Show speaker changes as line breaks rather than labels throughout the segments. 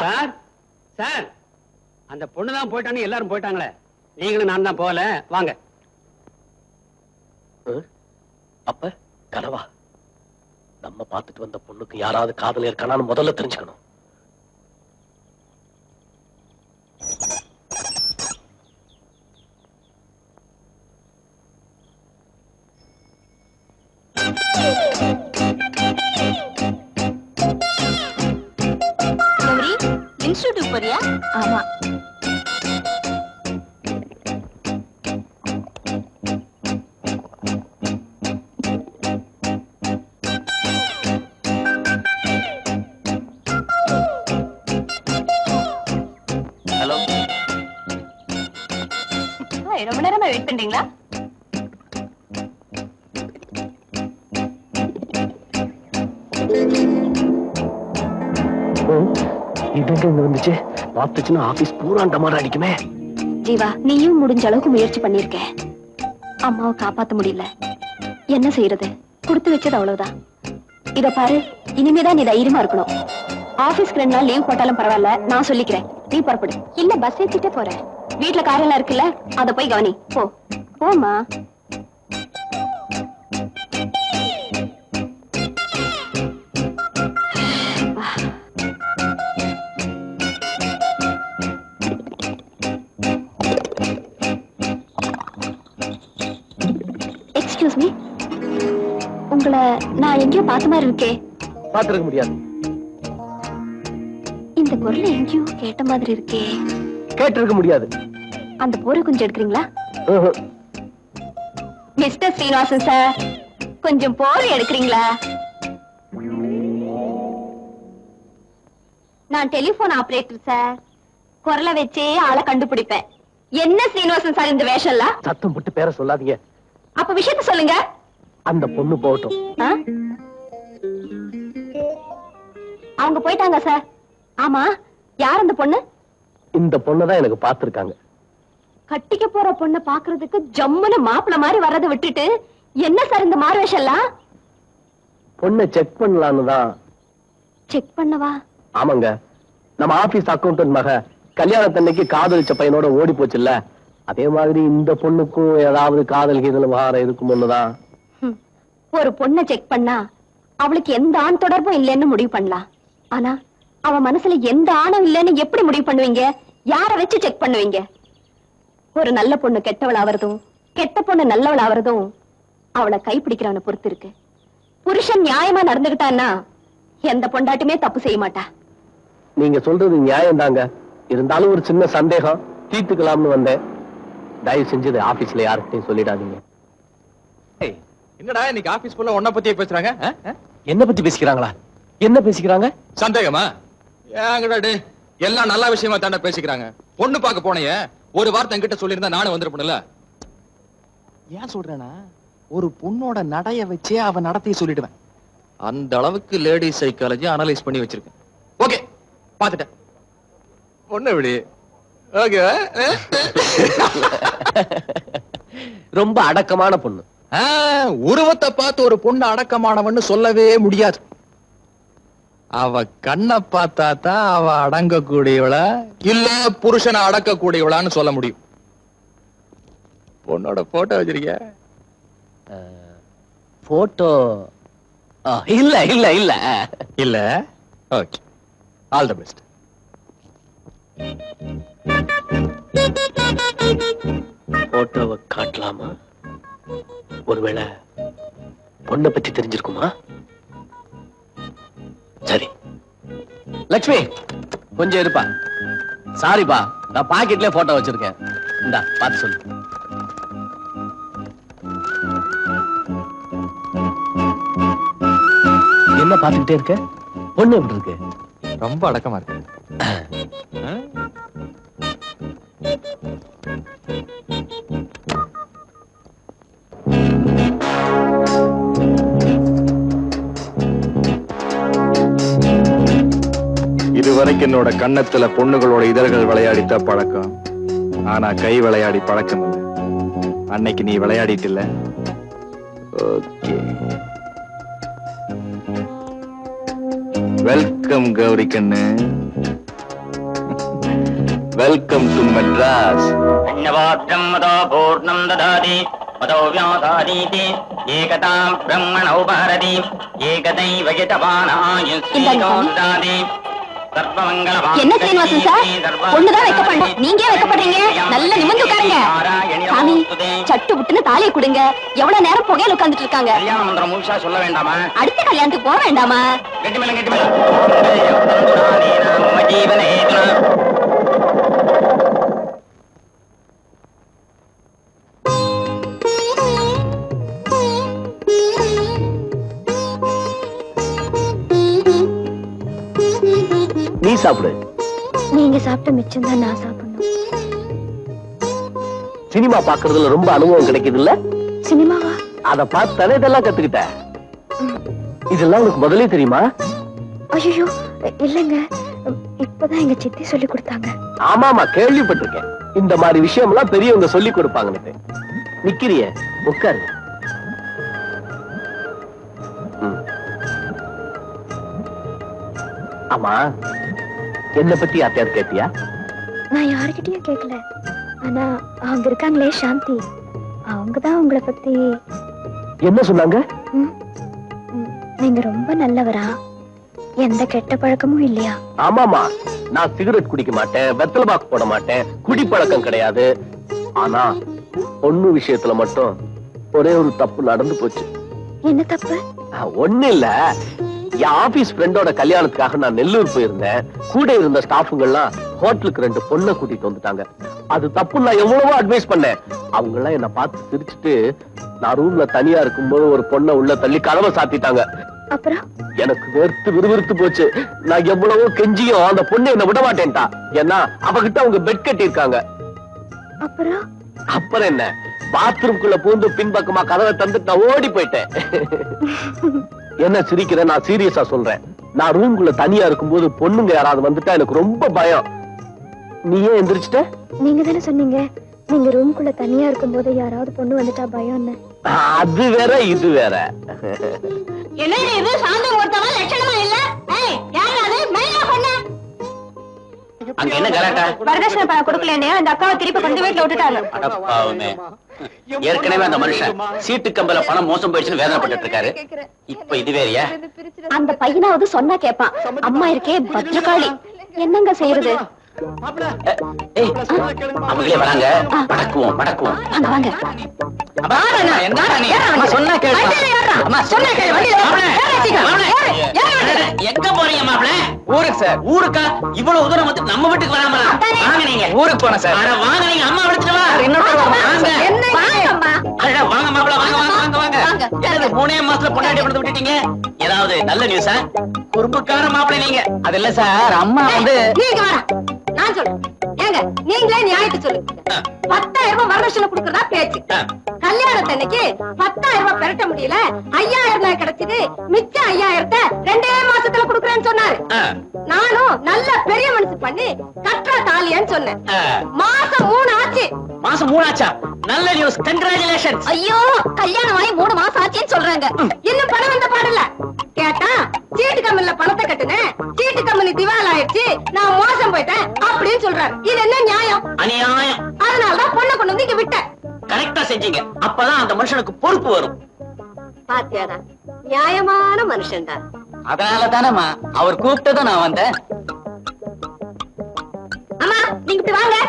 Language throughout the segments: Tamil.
சார் சார், அந்த பொண்ணுதான் போயிட்டான்னு எல்லாரும் போயிட்டாங்களே, நீங்களும் நான் தான் போகல, வாங்க.
அப்ப கனவா? நம்ம பார்த்துட்டு வந்த பொண்ணுக்கு யாராவது காதல் இருக்கானான்னு முதல்ல தெரிஞ்சுக்கணும்.
இன்ஸ்டிடியூட் போறியா? ஆமா.
ஹலோ,
ரொம்ப நேரமா வெயிட் பண்றீங்களா?
இது வந்துச்சு. பார்த்துச்சுன்னா ஆபீஸ் பூரா டமாரா அடிக்குமே.
ஜீவா, நீயும் முடிஞ்ச அளவுக்கு முயற்சி பண்ணிருக்க. அம்மாவை காப்பாத்த முடியல, என்ன செய்யறது? கொடுத்து வச்சது அவ்வளவுதான். இத பாரு, இனிமேதான் நீ தைரியமா இருக்கணும். ஆபீஸ்க்கு 2 நாள் லீவ் போட்டாலும் பரவாயில்ல, நான் சொல்லிக்கிறேன். நீ புறப்படு. இல்ல, பஸ் ஏத்திட்டே போறேன். வீட்டுல காரெல்லாம் இருக்குல்ல, அத போய் கவனி. போ போமா. எக்ஸ்கியூஸ் மீ, உங்களை நான் எங்கேயோ பார்த்த மாதிரி இருக்கே.
பார்த்திருக்க முடியாது.
இந்த குரல் எங்கேயோ கேட்ட மாதிரி இருக்கே.
கேட்டிருக்க முடியாது.
அந்த போரை கொஞ்சம் எடுக்கிறீங்களா? மிஸ்டர் ஸ்ரீனிவாசன் சார், கொஞ்சம் போரை எடுக்கிறீங்களா? நான் டெலிபோன் ஆபரேட்டர் சார், குரலை வச்சே ஆளை கண்டுபிடிப்பேன். என்ன ஸ்ரீனிவாசன் சார் இந்த வேஷம்லாம்?
சத்தம் போட்டு பேர சொல்லாதீங்க.
அப்ப விஷயத்த சொல்லுங்க.
அந்த பொண்ணு போகட்டும்.
அவங்க போயிட்டாங்க சார். ஆமா, யார் அந்த பொண்ணு?
இந்த பொண்ணுதான் எனக்கு பார்த்திருக்காங்க.
கட்டிக்க போற பொண்ணை பாக்குறதுக்கு ஜம்முன்னு மாப்பிள்ள மாதிரி வர்றதை விட்டுட்டு என்ன சார் இந்த மார்வேஷம்லாம்?
பொண்ணை செக் பண்ணலான்னு தான்.
செக் பண்ணவா?
ஆமாங்க, நம்ம ஆபீஸ் அக்கௌண்டன்ட் மக கல்யாணத்தன்னைக்கு காதலிச்ச பையனோட ஓடி போச்சுல்ல, அதே மாதிரி இந்த பொண்ணுக்கும் ஏதாவது காதல் கீதல் வார இருக்கும்னுதான்.
ஒரு பொண்ணை செக் பண்ணா அவளுக்கு எந்த ஆண் தொடர்பும் இல்லைன்னு முடிவு பண்ணலாம். ஆனா அவ மனசுல எந்த ஆணும் இல்லைன்னு எப்படி முடிவு பண்ணுவீங்க? யார வச்சு செக் பண்ணுவீங்க? ஒரு நல்ல பொண்ணு கெட்டவள் ஆவறதும், கெட்ட பொண்ணு நல்லவள் ஆவறதும் அவளை கைப்பிடிக்கிறவனை பொறுத்து இருக்கு. புருஷன் நியாயமா நடந்துகிட்டான்னா எந்த பொண்டாட்டுமே தப்பு செய்ய மாட்டா.
நீங்க சொல்றது நியாயம் தாங்க. இருந்தாலும் ஒரு சின்ன சந்தேகம், தீர்த்துக்கலாம்னு வந்தேன். தயவு செஞ்சது ஆபீஸ்ல யார்கிட்டையும் சொல்லிடாதீங்க.
என்னடா இன்னைக்கு ஆபீஸ் ஃபுல்லா ஒன்ன பத்தியே பேசுறாங்க?
என்ன பத்தி பேசிக்கிறாங்களா? என்ன பேசிக்கிறாங்க?
சந்தேகமா? ஏங்கடா எல்லாம் நல்ல விஷயமா தாண்ட பேசிக்கிறாங்க. பொண்ணு பார்க்க போனேயே, ஒரு வார்த்தை என்கிட்ட சொல்லியிருந்தா நானும் வந்திருப்பேன்ல. ஏன் சொல்றேன்னா, ஒரு பொண்ணோட நடைய வச்சே அவ நடத்தைய சொல்லிடுவேன். அந்த அளவுக்கு லேடி சைக்காலஜி அனலைஸ் பண்ணி வச்சிருக்கேன். ஓகே, பாத்துட்டேன். பொண்ணு எப்படி? ஓகே.
ரொம்ப அடக்கமான பொண்ணு.
உருவத்தை பார்த்து ஒரு பொண்ணு அடக்கமானவன்னு சொல்லவே முடியாது. அவ கண்ணை பார்த்தா தான் அவ அடங்கக்கூடியவளா இல்ல புருஷனை அடக்கக்கூடியவளான்னு சொல்ல முடியும். பொண்ணோட போட்டோ வச்சிருக்க?
போட்டோ இல்ல இல்ல இல்ல
இல்ல. Okay, all the best.
போட்டோவை காட்டலாமா? ஒருவேளை பொண்ணை பத்தி தெரிஞ்சிருக்குமா? சரி லட்சுமி, கொஞ்சம் இருப்பா. சாரிப்பா, நான் பாக்கெட்ல போட்டோ வச்சிருக்கேன். இந்தா பார்த்து சொல்லு. என்ன பார்த்துக்கிட்டே இருக்க? பொண்ணு எப்படி இருக்கு?
ரொம்ப அடக்கமா இருக்கு. இதுவரைக்கும் என்னோட கண்ணத்துல பொண்ணுகளோட இதழ்கள் விளையாடித்த பழக்கம். ஆனா கை விளையாடி பழக்கம் இல்லை. அன்னைக்கு நீ விளையாடிட்டு இல்ல. வெல்கம் கௌரி கண்ணு. Welcome to Madras.
धन्यवाद्यं मदो पूर्णं ददाति मदो व्यासादीति एकतां ब्रह्मणो भारति एकदैव यजमानायुष्येतो ददाति
என்ன சீனிவாசன் சார் பொண்ணுதான் வைக்கப்படணும், நீங்க வைக்கப்படுறீங்க. நல்ல நிமிர்ந்து உட்காருங்க. சாமி சட்டு புட்டுன்னு தாலியை கொடுங்க. எவ்வளவு நேரம் புகையில உட்கார்ந்துட்டு இருக்காங்க.
கல்யாண மந்திரம் முழுசா சொல்ல வேண்டாமா?
அடுத்த கல்யாணத்துக்கு போக வேண்டாமா?
கெட்டிமேல ஜீவனே
நீ சாப்பிடு.
நீங்க சாப்பிட்ட மிச்சம் தான் நான் சாப்பிடணும்.
சினிமா பாக்குறதுல ரொம்ப அனுபவம் கிடைக்குது இல்ல?
சினிமாவா?
அத பார்த்தாலே இதெல்லாம் கத்துக்கிட்ட. இதெல்லாம் உனக்கு முதலே தெரியுமா?
ஐயோ இல்லங்க, இப்பதான் எங்க சித்தி சொல்லி கொடுத்தாங்க.
ஆமாமா கேள்விப்பட்டிருக்கேன். இந்த மாதிரி விஷயம் எல்லாம் பெரியவங்க சொல்லி கொடுப்பாங்கன்னு. நிக்கிறிய உட்காரு. ஆமா என்ன பத்தி யார்கிட்டயாவது கேட்டியா?
நான் யாருக்கிட்டயும் கேட்கல. ஆனா அவங்க இருக்காங்களே சாந்தி, அவங்கதான் உங்களை பத்தி
என்ன சொன்னாங்க?
நீங்க ரொம்ப நல்லவரா, எந்த கெட்ட பழக்கமும் இல்லையா?
ஆமாமா நான் சிகரெட் குடிக்க மாட்டேன், வெத்தலை பாக்கு போட மாட்டேன், குடிப்பழக்கம் கிடையாது. ஆனா பொண்ணு விஷயத்துல மட்டும் ஒரே ஒரு தப்பு நடந்து போச்சு.
என்ன தப்பு?
ஒண்ணு இல்ல, என் ஆபீஸ் ஃப்ரெண்டோட கல்யாணத்துக்காக நான் நெல்லூர் போயிருந்தேன். கூட இருந்த ஸ்டாஃபுங்கெல்லாம் ஹோட்டலுக்கு 2 பொண்ணை கூட்டிட்டு வந்துட்டாங்க. அது தப்பு. நான் எவ்வளவோ அட்வைஸ் பண்ணேன். அவங்க எல்லாம் என்ன பார்த்து சிரிச்சுட்டு நான் ரூம்ல தனியா இருக்கும்போது ஒரு பொண்ணை உள்ள தள்ளி கதவை சாத்திட்டாங்க.
அப்புறம்
எனக்கு வெறுத்து விறுவிறுத்து போச்சு. நான் எவ்வளவோ கெஞ்சியும் அந்த பொண்ணு என்ன விட மாட்டேன்டா. ஏன்னா அவகிட்ட அவங்க பெட் கட்டி இருக்காங்க. அப்புறம் என்ன, பாத்ரூம்குள்ள பூந்து பின்பக்கமா கதவை தந்துட்டு நான் ஓடி போயிட்டேன். என்ன சிரிக்கிற? நான் சீரியஸா சொல்றேன். நான் ரூம்குள்ள தனியா இருக்கும்போது பொண்ணுங்க யாராவது வந்துட்டா எனக்கு ரொம்ப பயம். நீ ஏன் எந்திரிச்சிட்ட?
நீங்க தானே சொன்னீங்க நீங்க ரூம்குள்ள தனியா இருக்கும்போது யாராவது பொண்ணு வந்துட்டா பயம்னு.
அது வேற இது வேற.
என்ன இது சாந்தி ஒருத்தவ லட்சணமா இல்ல? யாரு அது? மேல பொண்ணு.
அங்க என்ன கலாட்டா?
வரதட்சணை பணம் கொடுக்கலனே அந்த அக்காவை திருப்பி கொண்டு வீட்ல விட்டுட்டாங்க.
அடப்பாவுமே, ஏற்கனவே அந்த மனுஷன் சீட்டு கம்பல பணம் மோசம் போயிடுச்சுன்னு வேதனைப்பட்டு இருக்காரு. இப்ப இது வேறயா?
அந்த பையனாவது சொன்னா கேட்பான். அம்மா இருக்கே பத்ரகாளி, என்னங்க செய்யறது?
அவங்களே வராங்க, படக்குவோம் படக்குவோம்.
வாங்க வாங்க.
எங்க போறீங்க மாப்பிள்ள? ஊருக்கு சார். ஊருக்கா? இவ்வளவு தூரம் வந்து நம்ம வீட்டுக்கு வராம வாங்க. நீங்க ஊருக்கு போன சார். வாங்க, நீங்க அம்மா விடுத்துட்டு வா. வாங்க மாப்பிள்ள, வாங்க வாங்க வாங்க வாங்க. என்னது 3 மாசத்துல பொண்டாட்டி பண்ணி விட்டுட்டீங்க? ஏதாவது நல்ல நியூஸா? குறும்புக்கார மாப்பிள்ள நீங்க. அது இல்ல சார், அம்மா வந்து
நான் சொல்றேன். ஏங்க நீங்களே நியாயத்தை சொல்லுங்க. 10,000 ரூபாய் வரதட்சணை கொடுக்கறதா பேச்சு. கல்யாணத்தன்னைக்கு 10,000 ரூபாய் பெரட்ட முடியல, 5,000 தான் கிடைச்சது. மிச்ச 5,000 2 மாசத்துல கொடுக்கறேன்னு சொன்னாரு. நானும் நல்ல பெரிய மனசு பண்ணி கட்டுற தாலியான்னு சொன்னேன். மாசம் 3 ஆச்சு.
மாசம் 3 ஆச்சா? நல்ல நியூஸ், கங்க்ராச்சுலேஷன்ஸ்.
ஐயோ கல்யாணம் ஆகி 3 மாசம் ஆச்சுன்னு சொல்றாங்க. இன்னும் பணம் வந்த பாடல. கேட்டா சீட்டு கம்பெனில பணத்தை கட்டுனேன், சீட்டு கம்பெனி திவால் ஆயிடுச்சு, நான் மோசம் போயிட்டேன் அப்படின்னு சொல்றாரு. இது என்ன நியாயம்?
அநியாயம்.
அதனாலதான் பொண்ணை கொண்டு வந்து இங்க விட்டேன்.
கரெக்டா செஞ்சீங்க. அப்பதான் அந்த மனுஷனுக்கு பொறுப்பு வரும்.
பாத்தியாரா, நியாயமான மனுஷன் தான்.
அதனால தானேமா அவர் கூப்பிட்டதும் நான் வந்தேன்.
அம்மா நீங்க இப்படி வாங்க.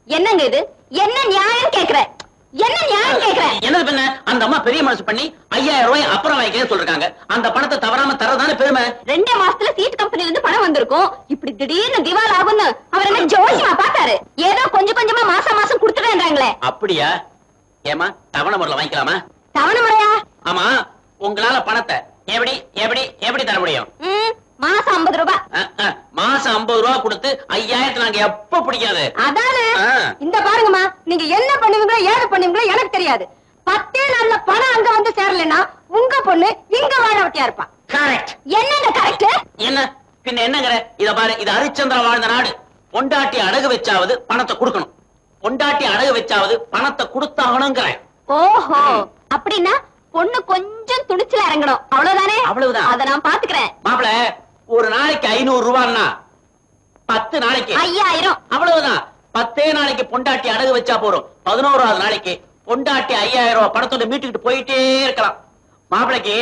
என்னங்க இது? என்ன நியாயம் கேக்குற? என்ன நியாயம் கேக்குற?
என்னது பண்ண? அந்த அம்மா பெரிய மனசு பண்ணி 5,000 ரூபாய் அப்புறம் வாங்கிக்க சொல்றாங்க. அந்த பணத்தை தவறாம தரதானே பெருமை.
2 மாசத்துல சீட் கம்பெனில இருந்து பணம் வந்திருக்கும். இப்படி திடீர்னு திவால் ஆகும்னு அவர் என்ன ஜோசியமா பார்த்தாரு? ஏதோ கொஞ்சம் கொஞ்சமா மாசம் மாசம் கொடுத்துட்டேன்றாங்களே.
அப்படியா? ஏமா தவணை முறையில வாங்கிக்கலாமா?
தவணை முறையா?
ஆமா. உங்களால பணத்தை எப்படி எப்படி எப்படி தர முடியும்?
மாசம் 50 ரூபாய்.
மாசம் 50 ரூபாய் கொடுத்து 5,000 நாங்க எப்ப பிடிக்காது.
அதானே. இந்த பாருங்கம்மா, நீங்க என்ன பண்ணுவீங்களோ ஏது பண்ணுவீங்களோ எனக்கு தெரியாது. 10 நாள்ல பணம் அங்க வந்து சேரலன்னா உங்க பொண்ணு இங்க வாழ வட்டியா இருப்பா.
கரெக்ட்.
என்னங்க கரெக்ட்?
என்ன பின்ன என்னங்கற? இத பாரு, இது ஹரிச்சந்திரன் வாழ்ந்த நாடு. பொண்டாட்டி அடகு வச்சாவது பணத்தை கொடுக்கணும், பொண்டாட்டி அடகு வச்சாவது பணத்தை கொடுத்தாகணும்ங்கறேன்.
ஓஹோ, அப்படின்னா பொண்ணு கொஞ்சம் துணிச்சல இறங்கணும் அவ்வளவுதானே?
அவ்வளவுதான்.
அத நான் பாத்துக்கிறேன்.
மாப்பிள ஒரு நாளைக்கு 500 ரூபான்னா 10 நாளைக்கு
5000.
அவ்வளவுதான். 10 நாளைக்கு பொண்டாட்டி அடகு வச்சா போறோம். 11வது நாளைக்கு பொண்டாட்டி 5000 ரூபாய் பணத்தோட மீட்டுக்கிட்டு போயிட்டே இருக்கலாம். மாப்பிளைக்கு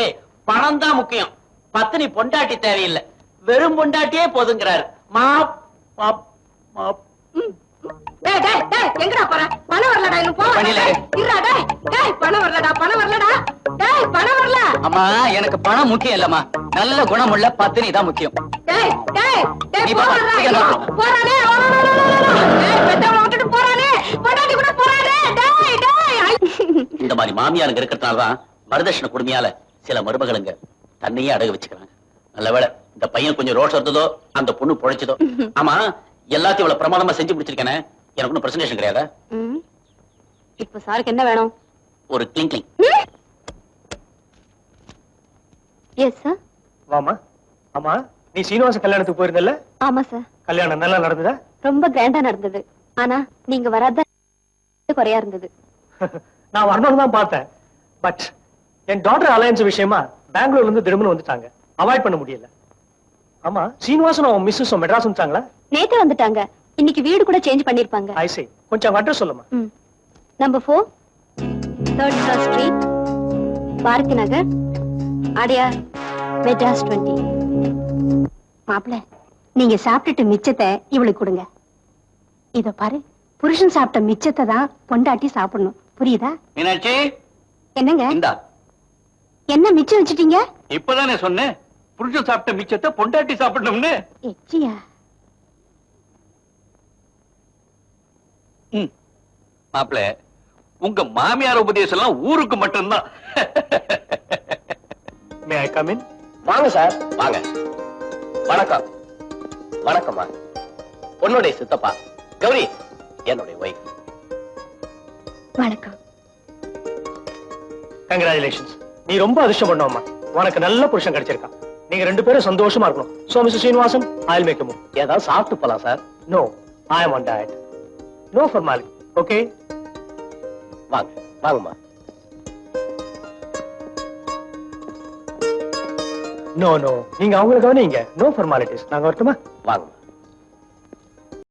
பணம் தான் முக்கியம். பத்தினி பொண்டாட்டி தேவையில்லை, வெறும் பொண்டாட்டியே போதுங்கிறாரு.
டேய் டேய் டேய் எங்கடா போற? பணம் வரலடா, இன்னும் போ.
வண்டியில இரு.
இருடா டேய். டேய் பணம் வரலடா, பணம் வரலடா. டேய் பணம் வரல.
அம்மா எனக்கு பணம் முக்கியம் இல்லம்மா, நல்ல குணமுள்ள பத்தினி தான் முக்கியம்.
டேய் டேய் டேய்
நீ பாப்பா,
போறடா. போறானே. டேய் பெத்தவள விட்டுட்டு போறானே. பொண்டாட்டி கூட போறானே. டேய் டேய்.
இந்த மாதிரி மாமியாருங்க இருக்கிறதுனால தான் வரதட்சணை கொடுமையால சில மருமகளுங்க தன்னையே அடகு வச்சுக்கிறாங்க. நல்லவேளை இந்த பையன் கொஞ்சம் ரோட் எடுத்ததோ அந்த பொண்ணு பொழைச்சதோ. ஆமா, எல்லாத்தையும் இவ்வளவு பிரமாதமா செஞ்சு முடிச்சிருக்கேனே, எனக்கு ஒன்னும் பிரசன்டேஷன் கிடையாதா?
இப்ப சாருக்கு என்ன வேணும்?
ஒரு கிளிங்.
Yes sir.
வாமா. ஆமா, நீ சீனிவாச கல்யாணத்துக்கு போயிருந்தல்ல?
ஆமா சார்.
கல்யாணம் நல்லா நடந்ததா?
ரொம்ப கிராண்டா நடந்தது. ஆனா நீங்க வராத குறையா இருந்தது.
நான் வரணும்னு தான் பார்த்தேன். பட் என் டாட்டர் அலையன்ஸ் விஷயமா பெங்களூர்ல இருந்து திரும்ப வந்துட்டாங்க. அவாய்ட் பண்ண முடியல. ஆமா, சீனிவாசனும் மிஸ்ஸஸும் மெட்ராஸ் வந்துட்டாங்களா?
நேத்து வந்துட்டாங்க. இன்னைக்கு வீடு கூட சேஞ்ச் பண்ணிருப்பாங்க.
I see. கொஞ்சம் அட்ரஸ் சொல்லுமா?
Number 4 3rd cross street, Bharathi Nagar, Adyar, Madras 20. மாப்பிள்ள, நீங்க சாப்பிட்டுட்டு மிச்சத்தை இவளுக்கு கொடுங்க. இத பாரு, புருஷன் சாப்பிட்ட மிச்சத்தை தான் பொண்டாட்டி சாப்பிடணும். புரியுதா?
மீனாட்சி,
என்னங்க?
இந்தா.
என்ன மிச்சம் வச்சிட்டீங்க?
இப்பதானே சொன்னேன் புருஷன் சாப்பிட்ட மிச்சத்தை பொண்டாட்டி சாப்பிடணும்னு.
எச்சியா?
மாப்பிள்ள, உங்க மாமியார் உபதேசம் எல்லாம் ஊருக்கு மட்டும்தான்.
மே ஐ கம் இன்?
வாங்க சார், வாங்க. வணக்கம். வணக்கம்மா. உன்னுடைய சித்தப்பா கௌரி, என்னுடைய ஒய்ஃப்.
வணக்கம்.
கங்க்ராச்சுலேஷன்ஸ். நீ ரொம்ப அதிர்ஷ்டம் பண்ணோம்மா. உனக்கு நல்ல புருஷன் கிடைச்சிருக்கான். நீங்க ரெண்டு பேரும் சந்தோஷமா இருக்கணும். So mister Srinivasan, I'll make a move.
ஏதாவது சாப்பிட்டு போலாம் sir.
No, I am on diet. No formality. Okay?
வாங்க, வாங்கம்மா.
No, no. நீங்க அவங்களை கவனிங்க. No formalities. நாங்க வரட்டுமா?
வாங்கம்மா.